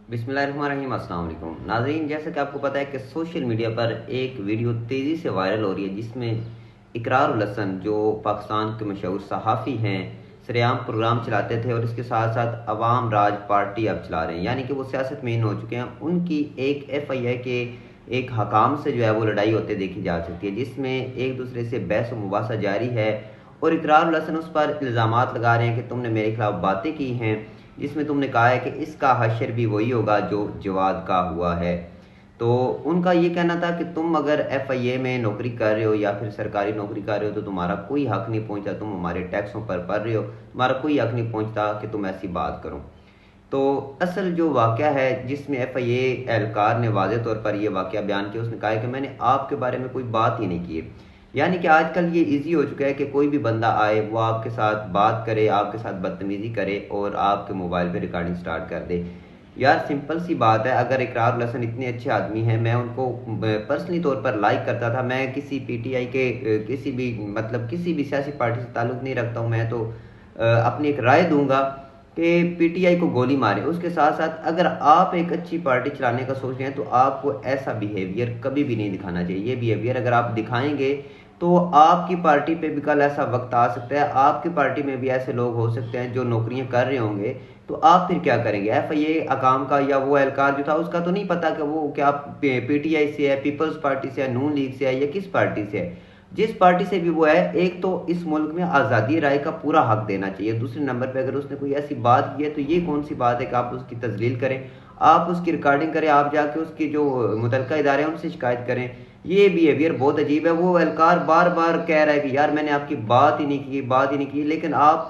बिस्मिल्लाहिर्रहमानिर्रहीम। अस्सलाम वालेकुम नाज़रीन, जैसा कि आपको पता है कि सोशल मीडिया पर एक वीडियो तेज़ी से वायरल हो रही है जिसमें इकरार उल हसन जो पाकिस्तान के मशहूर सहाफ़ी हैं सरेआम प्रोग्राम चलाते थे और इसके साथ साथ अवाम राज पार्टी अब चला रहे हैं, यानी कि वो सियासत में इन हो चुके हैं। उनकी एक FIA के एक हकाम से जो है वो लड़ाई होते देखी जा सकती है जिसमें एक दूसरे से बहस व मुबासा जारी है और इकरार उल हसन उस पर इल्ज़ामात लगा रहे हैं कि तुमने मेरे खिलाफ बातें की हैं जिसमें तुमने कहा है कि इसका हशर भी वही होगा जो जवाद का हुआ है। तो उनका ये कहना था कि तुम अगर FIA में नौकरी कर रहे हो या फिर सरकारी नौकरी कर रहे हो तो तुम्हारा कोई हक नहीं पहुंचता, तुम हमारे टैक्सों पर पढ़ रहे हो, तुम्हारा कोई हक नहीं पहुंचता कि तुम ऐसी बात करो। तो असल जो वाक़या है जिसमें FIA एहलकार ने वाज़ेह तौर पर यह वाक़या बयान किया, उसने कहा है कि मैंने आपके बारे में कोई बात ही नहीं की है। यानी कि आजकल ये इजी हो चुका है कि कोई भी बंदा आए वो आपके साथ बात करे, आपके साथ बदतमीजी करे और आपके मोबाइल पे रिकॉर्डिंग स्टार्ट कर दे। यार सिंपल सी बात है, अगर इकरार उल हसन इतने अच्छे आदमी हैं, मैं उनको पर्सनली तौर पर लाइक करता था। मैं किसी PTI के किसी भी किसी भी सियासी पार्टी से ताल्लुक़ नहीं रखता हूँ। मैं तो अपनी एक राय दूंगा कि PTI को गोली मारे। उसके साथ साथ अगर आप एक अच्छी पार्टी चलाने का सोच रहे हैं तो आपको ऐसा बिहेवियर कभी भी नहीं दिखाना चाहिए। ये बिहेवियर अगर आप दिखाएंगे तो आपकी पार्टी पे भी कल ऐसा वक्त आ सकता है, आपकी पार्टी में भी ऐसे लोग हो सकते हैं जो नौकरियां कर रहे होंगे। तो आप फिर क्या करेंगे? FIA अकाम का या वो एहलकार जो था उसका तो नहीं पता कि वो क्या PTI से है, पीपल्स पार्टी से है, नून लीग से है या किस पार्टी से है। जिस पार्टी से भी वो है, एक तो इस मुल्क में आज़ादी राय का पूरा हक देना चाहिए। दूसरे नंबर पे अगर उसने कोई ऐसी बात की है तो ये कौन सी बात है कि आप उसकी तजलील करें, आप उसकी रिकॉर्डिंग करें, आप जाके उसकी जो मुतलका इदारे हैं उनसे शिकायत करें। ये बिहेवियर बहुत अजीब है। वो एहलकार बार बार कह रहा है कि यार मैंने आपकी बात ही नहीं की, बात ही नहीं की, लेकिन आप